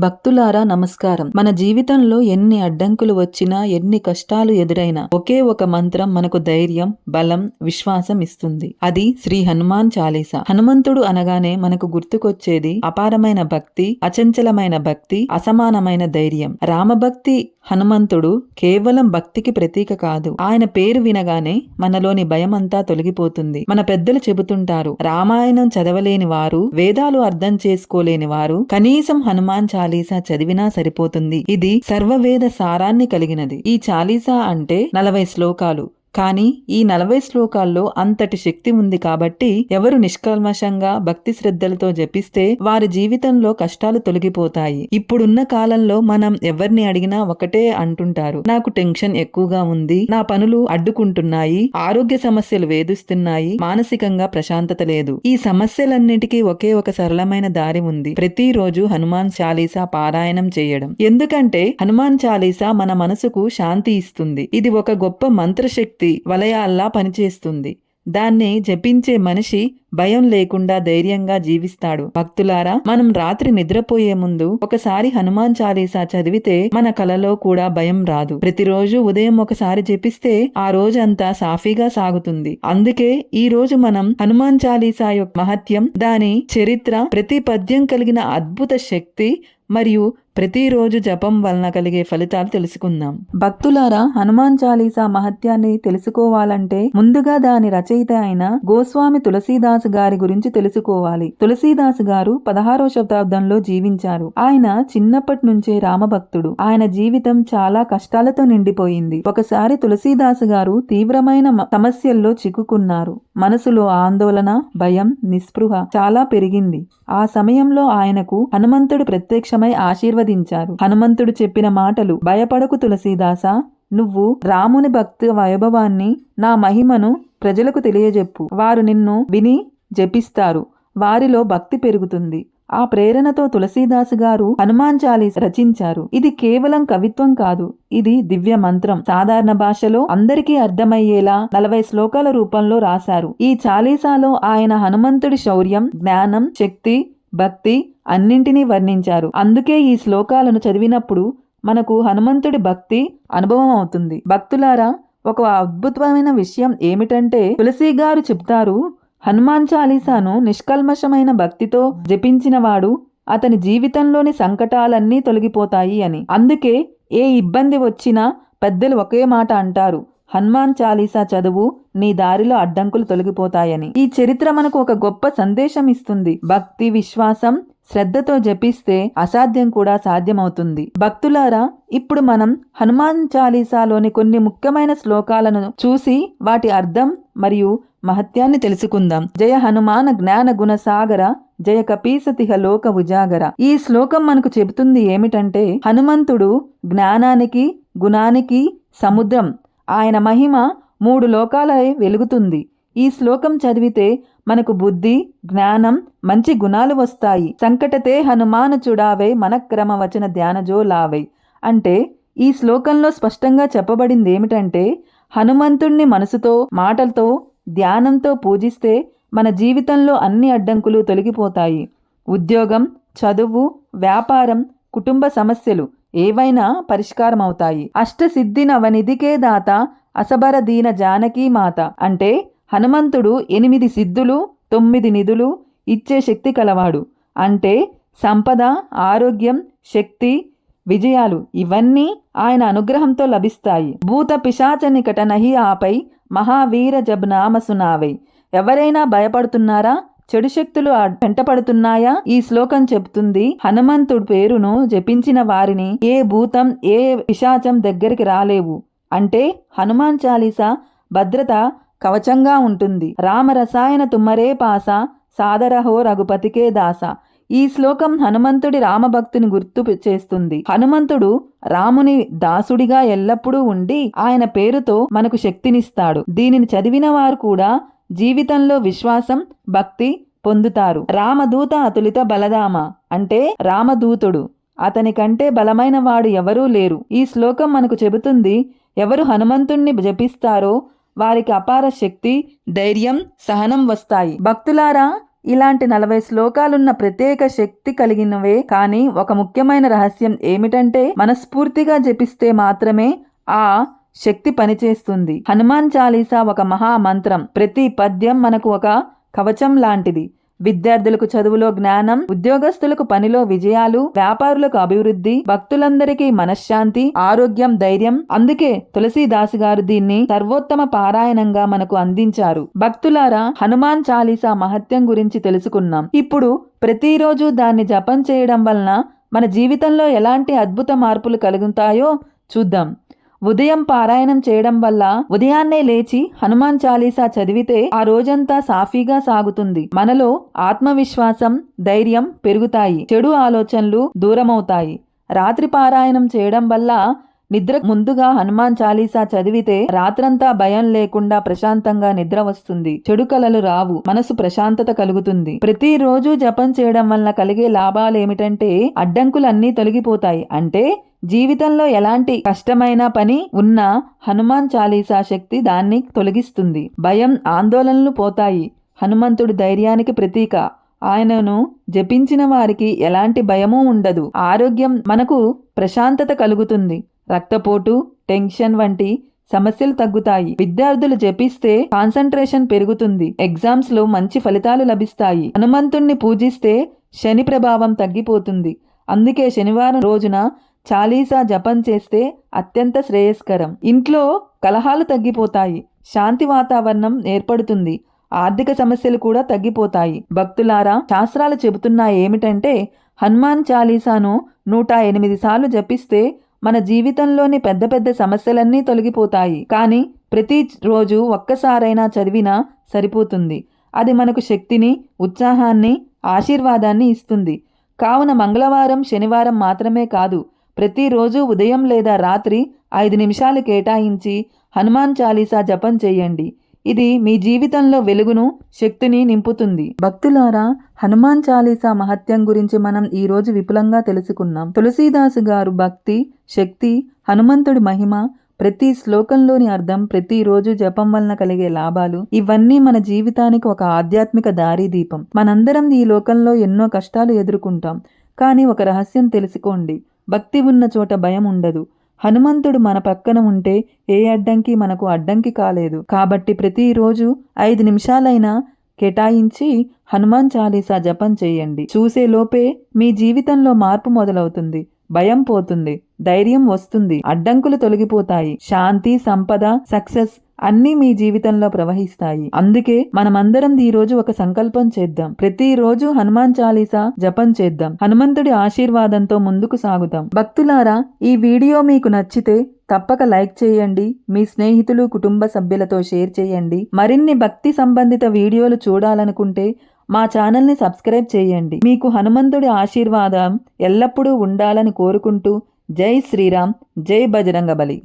భక్తులారా నమస్కారం. మన జీవితంలో ఎన్ని అడ్డంకులు వచ్చినా, ఎన్ని కష్టాలు ఎదురైనా ఒకే ఒక మంత్రం మనకు ధైర్యం, బలం, విశ్వాసం ఇస్తుంది. అది శ్రీ హనుమాన్ చాలీసా. హనుమంతుడు అనగానే మనకు గుర్తుకొచ్చేది అపారమైన భక్తి, అచంచలమైన భక్తి, అసమానమైన ధైర్యం. రామభక్తి హనుమంతుడు కేవలం భక్తికి ప్రతీక కాదు. ఆయన పేరు వినగానే మనలోని భయమంతా తొలగిపోతుంది. మన పెద్దలు చెబుతుంటారు, రామాయణం చదవలేని వారు, వేదాలు అర్థం చేసుకోలేని వారు కనీసం హనుమాన్ చాలీసా చదివినా సరిపోతుంది. ఇది సర్వవేద సారాన్ని కలిగినది. ఈ చాలీసా అంటే 40 శ్లోకాలు. కానీ ఈ 40 శ్లోకాల్లో అంతటి శక్తి ఉంది కాబట్టి ఎవరు నిష్కల్మషంగా భక్తి శ్రద్ధలతో జపిస్తే వారి జీవితంలో కష్టాలు తొలగిపోతాయి. ఇప్పుడున్న కాలంలో మనం ఎవరిని అడిగినా ఒకటే అంటుంటారు, నాకు టెన్షన్ ఎక్కువగా ఉంది, నా పనులు అడ్డుకుంటున్నాయి, ఆరోగ్య సమస్యలు వేధిస్తున్నాయి, మానసికంగా ప్రశాంతత లేదు. ఈ సమస్యలన్నిటికీ ఒకే ఒక సరళమైన దారి ఉంది. ప్రతిరోజు హనుమాన్ చాలీసా పారాయణం చేయడం. ఎందుకంటే హనుమాన్ చాలీసా మన మనసుకు శాంతి ఇస్తుంది. ఇది ఒక గొప్ప మంత్రశక్తి వలయాల్లా పనిచేస్తుంది. దాన్ని జపించే మనిషి భయం లేకుండా ధైర్యంగా జీవిస్తాడు. భక్తులారా, మనం రాత్రి నిద్రపోయే ముందు ఒకసారి హనుమాన్ చాలీసా చదివితే మన కలలో కూడా భయం రాదు. ప్రతిరోజు ఉదయం ఒకసారి జపిస్తే ఆ రోజంతా సాఫీగా సాగుతుంది. అందుకే ఈ రోజు మనం హనుమాన్ చాలీసా యొక్క మహత్యం, దాని చరిత్ర, ప్రతి పద్యం కలిగిన అద్భుత శక్తి మరియు ప్రతిరోజు జపం వలన కలిగే ఫలితాలు తెలుసుకుందాం. భక్తులారా, హనుమాన్ చాలీసా మహత్యాన్ని తెలుసుకోవాలంటే ముందుగా దాని రచయిత అయిన గోస్వామి తులసీదాస్ గారి గురించి తెలుసుకోవాలి. తులసీదాస్ గారు 16వ శతాబ్దంలో జీవించారు. ఆయన చిన్నప్పటి నుంచే రామభక్తుడు. ఆయన జీవితం చాలా కష్టాలతో నిండిపోయింది. ఒకసారి తులసీదాస్ గారు తీవ్రమైన సమస్యల్లో చిక్కుకున్నారు. మనసులో ఆందోళన, భయం, నిస్పృహ చాలా పెరిగింది. ఆ సమయంలో ఆయనకు హనుమంతుడు ప్రత్యక్షమై ఆశీర్వదించారు. హనుమంతుడు చెప్పిన మాటలు, భయపడకు తులసీదాసా, నువ్వు రాముని భక్తి వైభవాన్ని, నా మహిమను ప్రజలకు తెలియజెప్పు. వారు నిన్ను విని జపిస్తారు. వారిలో భక్తి పెరుగుతుంది. ఆ ప్రేరణతో తులసీదాస్ గారు హనుమాన్ చాలీసా రచించారు. ఇది కేవలం కవిత్వం కాదు, ఇది దివ్య మంత్రం. సాధారణ భాషలో అందరికీ అర్థమయ్యేలా 40 శ్లోకాల రూపంలో రాశారు. ఈ చాలీసాలో ఆయన హనుమంతుడి శౌర్యం, జ్ఞానం, శక్తి, భక్తి అన్నింటినీ వర్ణించారు. అందుకే ఈ శ్లోకాలను చదివినప్పుడు మనకు హనుమంతుడి భక్తి అనుభవం అవుతుంది. భక్తులారా, ఒక అద్భుతమైన విషయం ఏమిటంటే తులసి గారు చెప్తారు, హనుమాన్ చాలీసాను నిష్కల్మషమైన భక్తితో జపించినవాడు అతని జీవితంలోని సంకటాలన్నీ తొలగిపోతాయి అని. అందుకే ఏ ఇబ్బంది వచ్చినా పెద్దలు ఒకే మాట అంటారు, హనుమాన్ చాలీసా చదువు, నీ దారిలో అడ్డంకులు తొలగిపోతాయని. ఈ చరిత్ర మనకు ఒక గొప్ప సందేశం ఇస్తుంది. భక్తి, విశ్వాసం, శ్రద్ధతో జపిస్తే అసాధ్యం కూడా సాధ్యమవుతుంది. భక్తులారా, ఇప్పుడు మనం హనుమాన్ చాలీసాలోని కొన్ని ముఖ్యమైన శ్లోకాలను చూసి వాటి అర్థం మరియు మహత్యాన్ని తెలుసుకుందాం. జయ హనుమాన జ్ఞాన గుణ సాగర, జయ కపీసతిహ లోక ఉజాగర. ఈ శ్లోకం మనకు చెబుతుంది ఏమిటంటే హనుమంతుడు జ్ఞానానికి, గుణానికి సముద్రం. ఆయన మహిమ 3 లోకాలై వెలుగుతుంది. ఈ శ్లోకం చదివితే మనకు బుద్ధి, జ్ఞానం, మంచి గుణాలు వస్తాయి. సంకటతే హనుమాను చుడావై మనక్రమ వచన ధ్యానజో లావై. అంటే ఈ శ్లోకంలో స్పష్టంగా చెప్పబడింది ఏమిటంటే హనుమంతుణ్ణి మనసుతో, మాటలతో, ధ్యానంతో పూజిస్తే మన జీవితంలో అన్ని అడ్డంకులు తొలగిపోతాయి. ఉద్యోగం, చదువు, వ్యాపారం, కుటుంబ సమస్యలు ఏవైనా పరిష్కారం అవుతాయి. అష్టసిద్ధి నవనిధికే దాత, అసబర దీన జానకీ మాత. అంటే హనుమంతుడు 8 సిద్ధులు, 9 నిధులు ఇచ్చే శక్తి కలవాడు. అంటే సంపద, ఆరోగ్యం, శక్తి, విజయాలు ఇవన్నీ ఆయన అనుగ్రహంతో లభిస్తాయి. భూత పిశాచ నికట నహి ఆపై, మహావీర జబ్ నామ సునావై. ఎవరైనా భయపడుతున్నారా? చెడు శక్తులు వెంటపడుతున్నాయా? ఈ శ్లోకం చెప్తుంది, హనుమంతుడి పేరును జపించిన వారిని ఏ భూతం, ఏ పిశాచం దగ్గరికి రాలేవు. అంటే హనుమాన్ చాలీసా భద్రత కవచంగా ఉంటుంది. రామ రసాయన తుమ్మరే పాస, సాదరహో రఘుపతికే దాస. ఈ శ్లోకం హనుమంతుడి రామభక్తిని గుర్తు చేస్తుంది. హనుమంతుడు రాముని దాసుడిగా ఎల్లప్పుడూ ఉండి ఆయన పేరుతో మనకు శక్తినిస్తాడు. దీనిని చదివిన వారు కూడా జీవితంలో విశ్వాసం, భక్తి పొందుతారు. రామదూత అతులిత బలదామ. అంటే రామదూతుడు, అతని కంటే బలమైన వాడు ఎవరూ లేరు. ఈ శ్లోకం మనకు చెబుతుంది, ఎవరు హనుమంతుణ్ణి జపిస్తారో వారికి అపార శక్తి, ధైర్యం, సహనం వస్తాయి. భక్తులారా, ఇలాంటి 40 శ్లోకాలున్న ప్రత్యేక శక్తి కలిగినవే. కానీ ఒక ముఖ్యమైన రహస్యం ఏమిటంటే మనస్ఫూర్తిగా జపిస్తే మాత్రమే ఆ శక్తి పనిచేస్తుంది. హనుమాన్ చాలీసా ఒక మహామంత్రం. ప్రతి పద్యం మనకు ఒక కవచం లాంటిది. విద్యార్థులకు చదువులో జ్ఞానం, ఉద్యోగస్తులకు పనిలో విజయాలు, వ్యాపారులకు అభివృద్ధి, భక్తులందరికీ మనశ్శాంతి, ఆరోగ్యం, ధైర్యం. అందుకే తులసీదాసు గారు దీన్ని సర్వోత్తమ పారాయణంగా మనకు అందించారు. భక్తులారా, హనుమాన్ చాలీసా మహత్యం గురించి తెలుసుకున్నాం. ఇప్పుడు ప్రతిరోజు దాన్ని జపం చేయడం వలన మన జీవితంలో ఎలాంటి అద్భుత మార్పులు కలుగుతాయో చూద్దాం. ఉదయం పారాయణం చేయడం వల్ల ఉదయాన్నే లేచి హనుమాన్ చాలీసా చదివితే ఆ రోజంతా సాఫీగా సాగుతుంది. మనలో ఆత్మవిశ్వాసం, ధైర్యం పెరుగుతాయి. చెడు ఆలోచనలు దూరమవుతాయి. రాత్రి పారాయణం చేయడం వల్ల నిద్ర ముందుగా హనుమాన్ చాలీసా చదివితే రాత్రంతా భయం లేకుండా ప్రశాంతంగా నిద్ర వస్తుంది. చెడు కలలు రావు. మనసు ప్రశాంతత కలుగుతుంది. ప్రతిరోజు జపం చేయడం వల్ల కలిగే లాభాలేమిటంటే అడ్డంకులన్నీ తొలగిపోతాయి. అంటే జీవితంలో ఎలాంటి కష్టమైన పని ఉన్నా హనుమాన్ చాలీసా శక్తి దాన్ని తొలగిస్తుంది. భయం, ఆందోళనలు పోతాయి. హనుమంతుడు ధైర్యానికి ప్రతీక. ఆయనను జపించిన వారికి ఎలాంటి భయమూ ఉండదు. ఆరోగ్యం, మనకు ప్రశాంతత కలుగుతుంది. రక్తపోటు, టెన్షన్ వంటి సమస్యలు తగ్గుతాయి. విద్యార్థులు జపిస్తే కాన్సంట్రేషన్ పెరుగుతుంది. ఎగ్జామ్స్ లో మంచి ఫలితాలు లభిస్తాయి. హనుమంతుణ్ణి పూజిస్తే శని ప్రభావం తగ్గిపోతుంది. అందుకే శనివారం రోజున చాలీసా జపం చేస్తే అత్యంత శ్రేయస్కరం. ఇంట్లో కలహాలు తగ్గిపోతాయి. శాంతి వాతావరణం ఏర్పడుతుంది. ఆర్థిక సమస్యలు కూడా తగ్గిపోతాయి. భక్తులారా, శాస్త్రాలు చెబుతున్నాయి ఏమిటంటే హనుమాన్ చాలీసాను 108 సార్లు జపిస్తే మన జీవితంలోని పెద్ద పెద్ద సమస్యలన్నీ తొలగిపోతాయి. కానీ ప్రతి రోజు ఒక్కసారైనా చదివినా సరిపోతుంది. అది మనకు శక్తిని, ఉత్సాహాన్ని, ఆశీర్వాదాన్ని ఇస్తుంది. కావున మంగళవారం, శనివారం మాత్రమే కాదు, ప్రతిరోజు ఉదయం లేదా రాత్రి 5 నిమిషాలు కేటాయించి హనుమాన్ చాలీసా జపం చేయండి. ఇది మీ జీవితంలో వెలుగును, శక్తిని నింపుతుంది. భక్తులారా, హనుమాన్ చాలీసా మహత్యం గురించి మనం ఈ రోజు విపులంగా తెలుసుకున్నాం. తులసీదాసు గారు భక్తి, శక్తి, హనుమంతుడి మహిమ, ప్రతి శ్లోకంలోని అర్థం, ప్రతిరోజు జపం వలన కలిగే లాభాలు, ఇవన్నీ మన జీవితానికి ఒక ఆధ్యాత్మిక దారిదీపం. మనందరం ఈ లోకంలో ఎన్నో కష్టాలు ఎదుర్కొంటాం. కానీ ఒక రహస్యం తెలుసుకోండి, భక్తి ఉన్న చోట భయం ఉండదు. హనుమంతుడు మన పక్కన ఉంటే ఏ అడ్డంకి మనకు అడ్డంకి కాలేదు. కాబట్టి ప్రతిరోజు 5 నిమిషాలైనా కేటాయించి హనుమాన్ చాలీసా జపం చేయండి. చూసే లోపే మీ జీవితంలో మార్పు మొదలవుతుంది. భయం పోతుంది, ధైర్యం వస్తుంది, అడ్డంకులు తొలగిపోతాయి. శాంతి, సంపద, సక్సెస్ అన్నీ మీ జీవితంలో ప్రవహిస్తాయి. అందుకే మనమందరం ఈ రోజు ఒక సంకల్పం చేద్దాం. ప్రతిరోజు హనుమాన్ చాలీసా జపం చేద్దాం. హనుమంతుడి ఆశీర్వాదంతో ముందుకు సాగుతాం. భక్తులారా, ఈ వీడియో మీకు నచ్చితే తప్పక లైక్ చేయండి. మీ స్నేహితులు, కుటుంబ సభ్యులతో షేర్ చేయండి. మరిన్ని భక్తి సంబంధిత వీడియోలు చూడాలనుకుంటే మా ఛానల్ని సబ్స్క్రైబ్ చేయండి. మీకు హనుమంతుడి ఆశీర్వాదం ఎల్లప్పుడూ ఉండాలని కోరుకుంటూ జై శ్రీరామ్, జై బజరంగబలి.